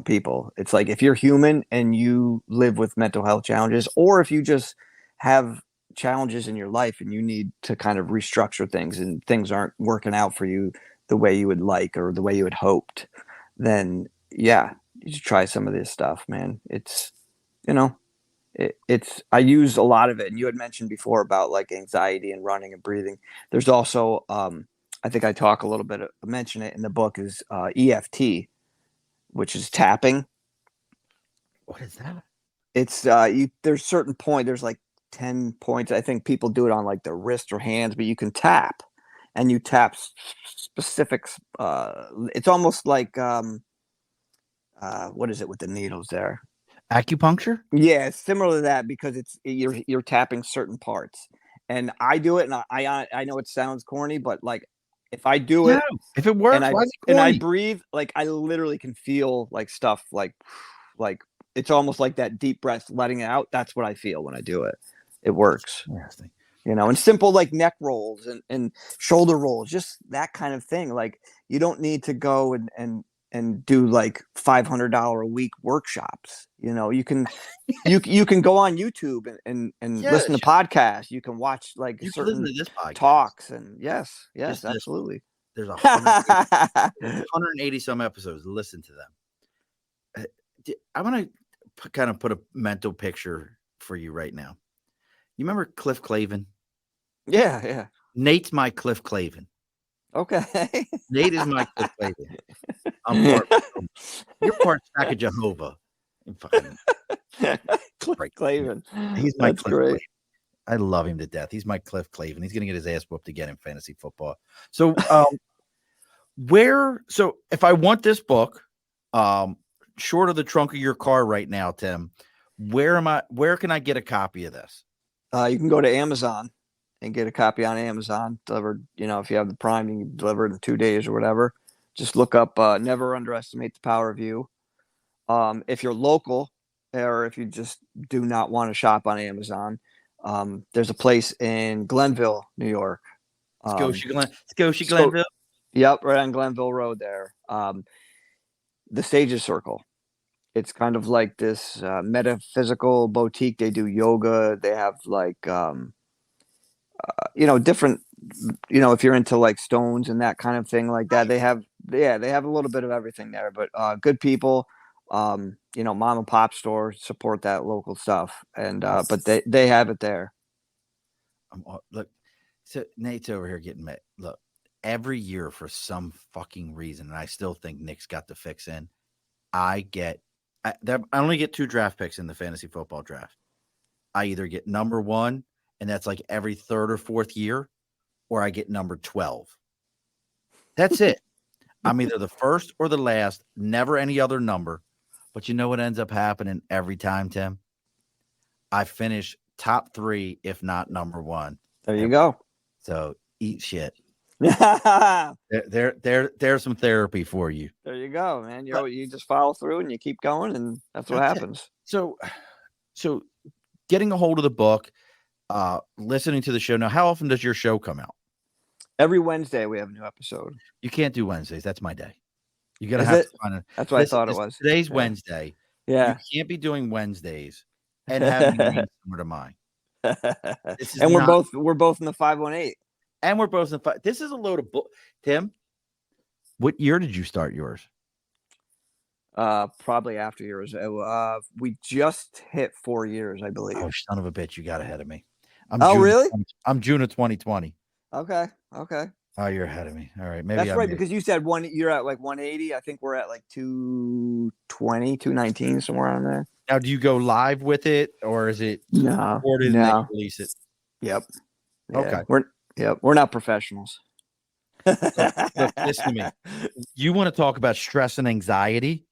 people. It's like, if you're human and you live with mental health challenges, or if you just have challenges in your life and you need to kind of restructure things and things aren't working out for you the way you would like or the way you had hoped, then yeah, you should try some of this stuff, man. It's, I use a lot of it. And you had mentioned before about like anxiety and running and breathing. There's also, I think I talk a little bit, mention it in the book, is EFT, which is tapping. What is that? It's there's certain there's like 10 points. I think people do it on like their wrist or hands, but you can tap, and you tap specifics. It's almost like what is it with the needles there? Acupuncture? Yeah, it's similar to that, because you're tapping certain parts, and I do it, and I know it sounds corny, but like if I do No, it if it works, why is it and I corny? breathe, like I literally can feel like stuff like it's almost like that deep breath letting it out. That's what I feel when I do it. It works. Interesting. And simple like neck rolls and shoulder rolls, just that kind of thing. Like you don't need to go and do like $500 a week workshops. You can go on YouTube and Yeah, listen to podcasts. You can watch like you can listen certain to this podcast. talks, and yes, Just absolutely. there's 180 some episodes. Listen to them. I want to kind of put a mental picture for you right now. You remember Cliff Clavin? Yeah. Nate's my Cliff Clavin. Okay. Nate is my Cliff Clavin. I'm part. You're part Stack of Jehovah. Cliff Clavin. He's my That's Cliff great. Clavin. I love him to death. He's my Cliff Clavin. He's going to get his ass whooped again in fantasy football. So, so if I want this book, short of the trunk of your car right now, Tim, where can I get a copy of this? You can go to Amazon and get a copy on Amazon delivered. If you have the Prime, you can deliver it in 2 days or whatever. Just look up Never Underestimate the Power of You. If you're local, or if you just do not want to shop on Amazon, there's a place in Glenville, New York. Scotia Glenville. Yep, right on Glenville Road there. The Sages Circle. It's kind of like this metaphysical boutique. They do yoga. They have like different. If you're into like stones and that kind of thing like that, they have a little bit of everything there. But good people. Mom and pop store, support that local stuff, and but they have it there. Look, so Nate's over here getting mad. Look, every year for some fucking reason, and I still think Nick's got the fix in. I only get 2 draft picks in the fantasy football draft. I either get number 1, and that's like every 3rd or 4th year, or I get number 12. That's it. I'm either the first or the last, never any other number. But you know what ends up happening every time, Tim? I finish top 3, if not number 1. There you go. So eat shit. There's some therapy for you. There you go, man. You just follow through and you keep going, and that's what happens. So getting a hold of the book, listening to the show. Now, how often does your show come out? Every Wednesday we have a new episode. You can't do Wednesdays. That's my day. You gotta have to find it. That's what I thought it was. Today's Wednesday. Yeah. You can't be doing Wednesdays and having names similar to mine. And we're both in the 518. And we're both in 5. This is a load of bull. Tim, what year did you start yours? Probably after yours. We just hit 4 years, I believe. Oh, son of a bitch! You got ahead of me. Really? I'm June of 2020. Okay. Oh, you're ahead of me. All right, maybe that's right, because you said you're at like 180. I think we're at like 220, 219, somewhere on there. Now, do you go live with it, or is it recorded and then release it? Yep. Yeah. Okay. We're not professionals. Look, listen to me. You want to talk about stress and anxiety?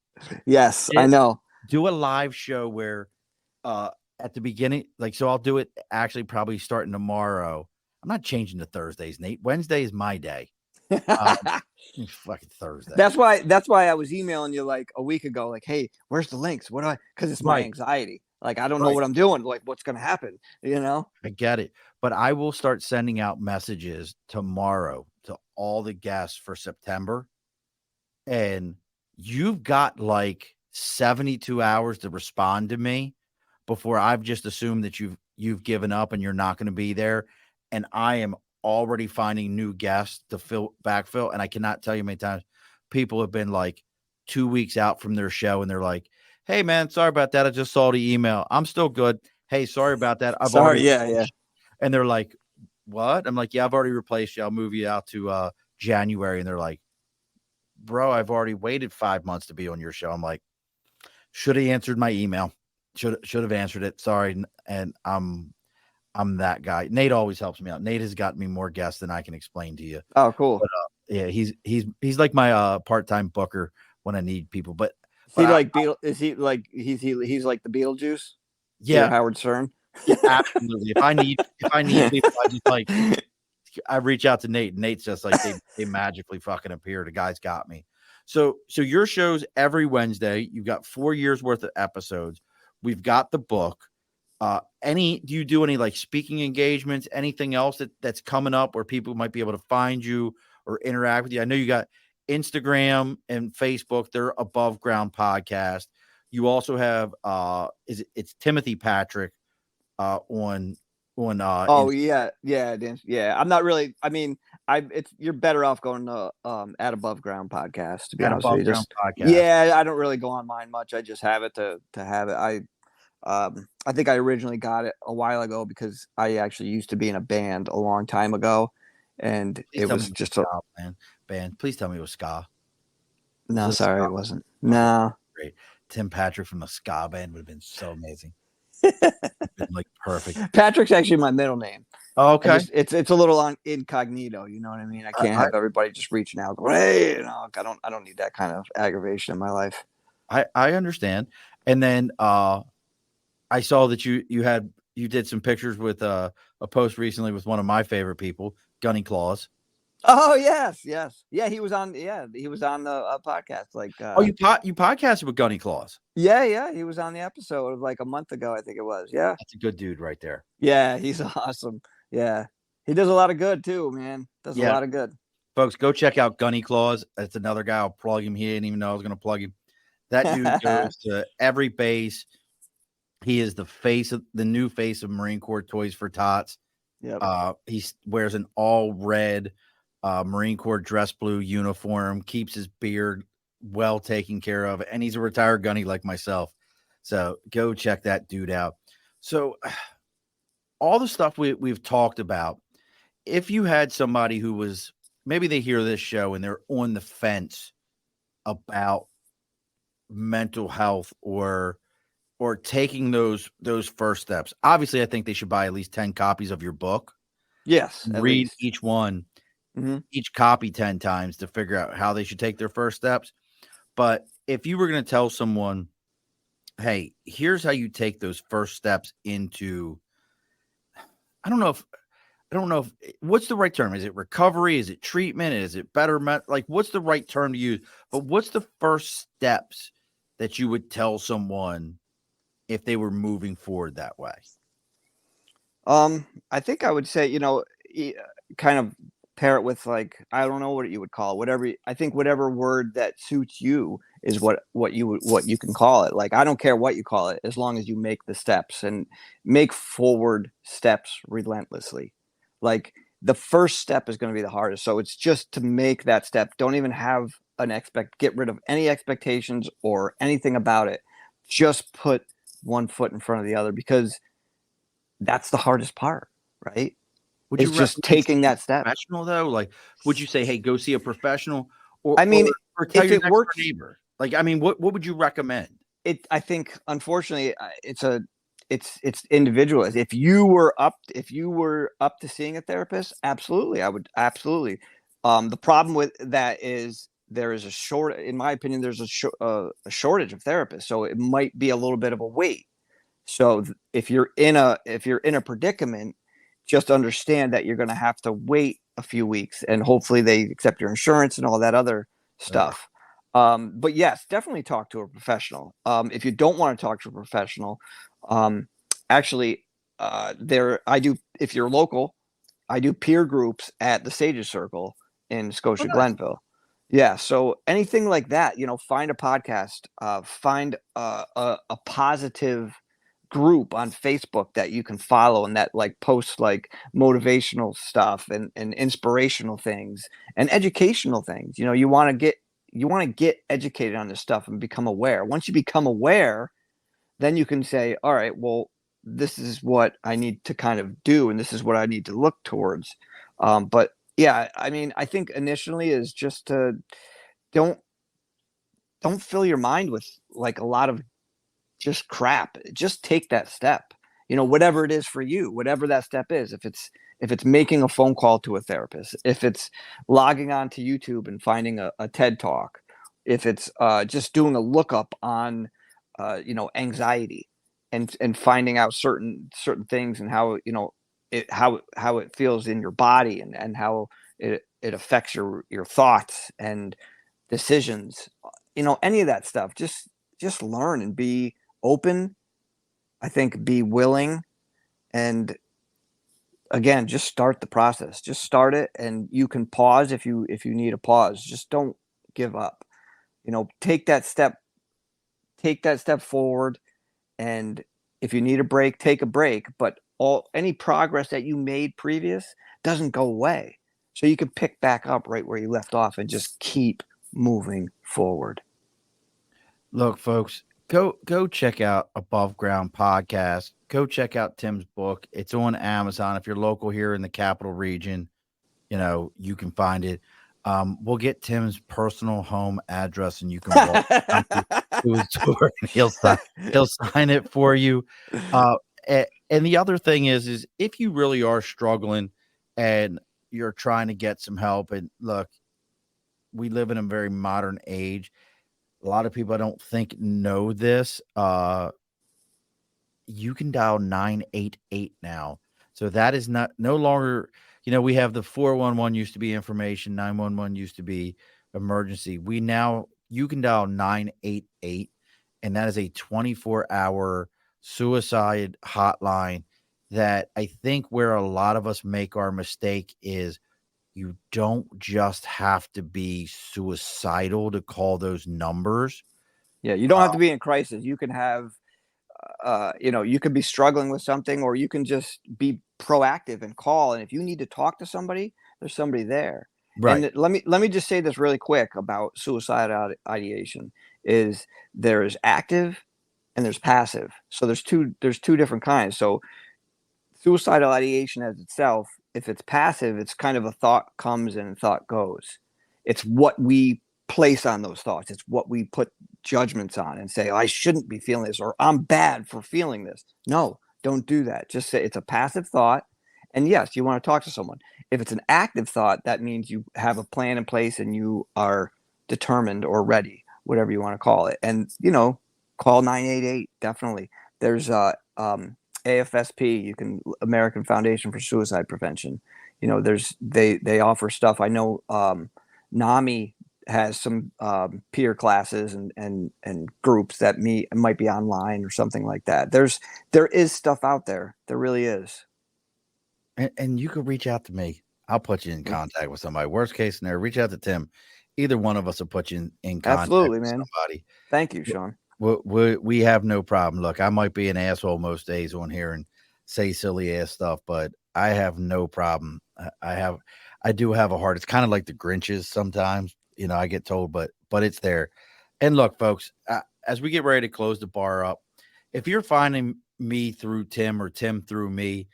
Yes, I know. Do a live show where at the beginning, so I'll do it actually probably starting tomorrow. I'm not changing to Thursdays, Nate. Wednesday is my day. Fucking Thursday. That's why I was emailing you like a week ago, like, hey, where's the links? Because it's my anxiety. Like, I don't know what I'm doing. Like, what's going to happen? I get it. But I will start sending out messages tomorrow to all the guests for September. And you've got like 72 hours to respond to me before I've just assumed that you've given up and you're not going to be there. And I am already finding new guests to backfill. And I cannot tell you how many times people have been like 2 weeks out from their show and they're like, hey man, sorry about that. I just saw the email. I'm still good. Hey, sorry about that. Yeah. And they're like, what? I'm like, yeah, I've already replaced you. I'll move you out to January. And they're like, bro, I've already waited 5 months to be on your show. I'm like, should have answered my email. Should have answered it. Sorry. And I'm that guy. Nate always helps me out. Nate has gotten me more guests than I can explain to you. Oh, cool. But, yeah, he's like my part-time booker when I need people. But he's like the Beetlejuice? Yeah, Howard Stern. Yeah, absolutely. If I need people, I just like I reach out to Nate. And Nate's just like they magically fucking appear. The guy's got me. So your show's every Wednesday. You've got 4 years worth of episodes. We've got the book. Do you do any like speaking engagements? Anything else that's coming up where people might be able to find you or interact with you? I know you got Instagram and Facebook. They're Above Ground Podcast. You also have it's Timothy Patrick on Oh yeah, yeah. I'm not really. I mean, you're better off going to at Above Ground Podcast, to be at honest with Above you. Ground Just Podcast. yeah, I don't really go on mine much. I just have it to have it. I think I originally got it a while ago because I actually used to be in a band a long time ago, and Please it tell me was it was just ska, band. Please tell me it was ska. no, Was it sorry, ska? it wasn't. Okay, No. great. Tim Patrick from the ska band would have been so amazing. Been like perfect. Patrick's actually my middle name. Oh, okay. It's a little on incognito, you know what I mean? I can't have everybody just reaching out, going, hey, I don't need that kind of aggravation in my life. I understand. And then I saw that you did some pictures with a post recently with one of my favorite people, Gunny Claus. Oh yes, yeah. He was on the podcast. Like, you podcasted with Gunny Claus. Yeah. He was on the episode of like a month ago, I think it was. Yeah, That's a good dude right there. Yeah, he's awesome. Yeah, he does a lot of good too, man. Does a lot of good. Folks, go check out Gunny Claus. That's another guy. I'll plug him. He didn't even know I was going to plug him. That dude goes to every base. He is the new face of Marine Corps Toys for Tots. Yep. He wears an all red Marine Corps dress blue uniform, keeps his beard well taken care of, and he's a retired gunny like myself. So go check that dude out. So all the stuff we've talked about, if you had somebody who was, maybe they hear this show and they're on the fence about mental health or taking those first steps. Obviously, I think they should buy at least 10 copies of your book. Yes. Read each one, each copy 10 times to figure out how they should take their first steps. But if you were going to tell someone, hey, here's how you take those first steps into, I don't know if what's the right term? Is it recovery? Is it treatment? Is it betterment? Like, what's the right term to use? But what's the first steps that you would tell someone if they were moving forward that way? I think I would say, kind of pair it with, like, I don't know what you would call it. Whatever word that suits you is what you can call it. Like, I don't care what you call it, as long as you make the steps and make forward steps relentlessly. Like, the first step is going to be the hardest. So it's just to make that step. Don't even have get rid of any expectations or anything about it. Just put one foot in front of the other, because that's the hardest part, right? Would It's you just taking that step. Professional though? Like, would you say, hey, go see a professional, I mean, or tell if your it next works, neighbor? Like, I mean, what would you recommend? I think, unfortunately, it's individual. If you were up to seeing a therapist, absolutely, I would absolutely. The problem with that is there is in my opinion, there's a shortage of therapists, so it might be a little bit of a wait. So if you're in a predicament, just understand that you're going to have to wait a few weeks, and hopefully they accept your insurance and all that other stuff. But yes, definitely talk to a professional. If you don't want to talk to a professional, actually, if you're local, I do peer groups at the Sages Circle in Scotia Glenville. Yeah, so anything like that, find a podcast, find a positive group on Facebook that you can follow, and that like posts like motivational stuff and inspirational things and educational things. You want to get educated on this stuff and become aware. Once you become aware, then you can say, all right, well, this is what I need to kind of do, and this is what I need to look towards. But yeah, I mean, I think initially is just to don't fill your mind with like a lot of just crap. Just take that step, whatever it is for you, whatever that step is. If it's making a phone call to a therapist, if it's logging on to YouTube and finding a TED talk, if it's just doing a lookup on anxiety, and finding out certain things and how, how it feels in your body, and how it affects your thoughts and decisions, any of that stuff. Just learn and be open. I think be willing, and again, just start the process. Just start it, and you can pause if you need a pause. Just don't give up. Take that step. Take that step forward, and if you need a break, take a break. But any progress that you made previous doesn't go away. So you can pick back up right where you left off and just keep moving forward. Look, folks, go check out Above Ground Podcast. Go check out Tim's book. It's on Amazon. If you're local here in the capital region, you can find it. We'll get Tim's personal home address, and you can walk down to his door, and he'll sign it for you. And the other thing is if you really are struggling and you're trying to get some help, and look, we live in a very modern age. A lot of people I don't think know this. You can dial 988 now. So that is no longer, we have the 411 used to be information, 911 used to be emergency. You can dial 988, and that is a 24-hour suicide hotline that I think where a lot of us make our mistake is you don't just have to be suicidal to call those numbers. Yeah, you don't have to be in crisis. You can have, you could be struggling with something, or you can just be proactive and call. And if you need to talk to somebody, there's somebody there. Right. And let me just say this really quick about suicide ideation: is there's active and there's passive. So there's two different kinds. So suicidal ideation as itself, if it's passive, it's kind of a thought comes and thought goes. It's what we place on those thoughts. It's what we put judgments on and say, I shouldn't be feeling this, or I'm bad for feeling this. No, don't do that. Just say it's a passive thought. And yes, you want to talk to someone. If it's an active thought, that means you have a plan in place and you are determined or ready, whatever you want to call it. And, call 988. Definitely. There's AFSP, American Foundation for Suicide Prevention. They offer stuff. I know NAMI has some peer classes and groups that might be online or something like that. There is stuff out there. There really is. And you could reach out to me. I'll put you in contact with somebody. Worst case scenario, reach out to Tim. Either one of us will put you in contact Absolutely, with man. somebody. Thank you, Sean. We have no problem. Look, I might be an asshole most days on here and say silly ass stuff, but I have no problem. I do have a heart. It's kind of like the Grinches sometimes, I get told, but it's there. And look, folks, as we get ready to close the bar up, if you're finding me through Tim or Tim through me,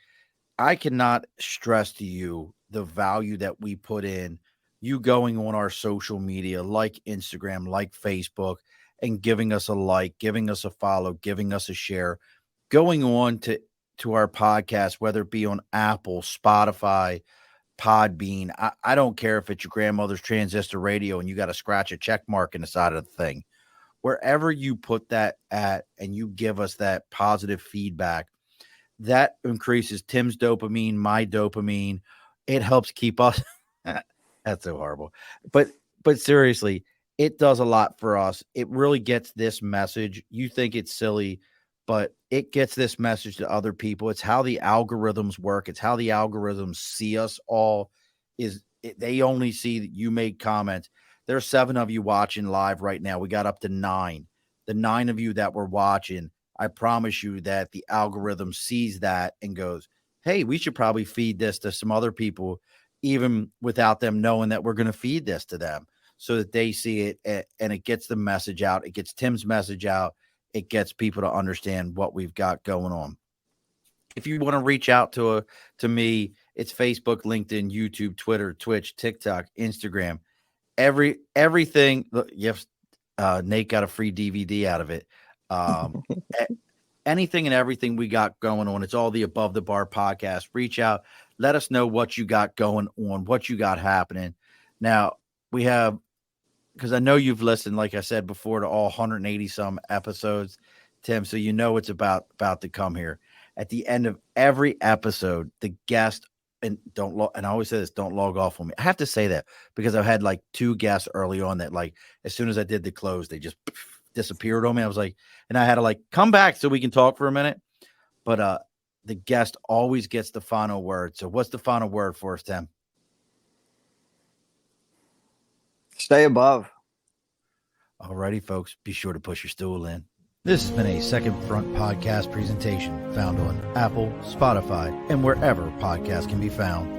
I cannot stress to you the value that we put in you going on our social media like Instagram, like Facebook, and giving us a like, giving us a follow, giving us a share, going on to our podcast, whether it be on Apple, Spotify, Podbean. I don't care if it's your grandmother's transistor radio and you got to scratch a check mark in the side of the thing. Wherever you put that at and you give us that positive feedback, that increases Tim's dopamine, my dopamine. It helps keep us. That's so horrible. But seriously, it does a lot for us. It really gets this message. You think it's silly, but it gets this message to other people. It's how the algorithms work. It's how the algorithms see us all. They only see that you made comments. There's 7 of you watching live right now. We got up to 9. The 9 of you that were watching, I promise you that the algorithm sees that and goes, hey, we should probably feed this to some other people, even without them knowing that we're going to feed this to them, so that they see it and it gets the message out. It gets Tim's message out. It gets people to understand what we've got going on. If you want to reach out to me, it's Facebook, LinkedIn, YouTube, Twitter, Twitch, TikTok, Instagram, everything. Look, yes, Nate got a free DVD out of it. Anything and everything we got going on. It's all the Above the Bar podcast. Reach out. Let us know what you got going on, what you got happening. Now, we have, because I know you've listened, like I said before, to all 180 some episodes. Tim, so you know what's about to come here. At the end of every episode, the guest and and I always say this, don't log off on me. I have to say that because I've had like 2 guests early on that like as soon as I did the close, they just disappeared on me. I was like, and I had to like come back so we can talk for a minute. But the guest always gets the final word. So what's the final word for us, Tim? Stay above. Alrighty, folks, be sure to push your stool in. This has been a Second Front podcast presentation found on Apple, Spotify, and wherever podcasts can be found.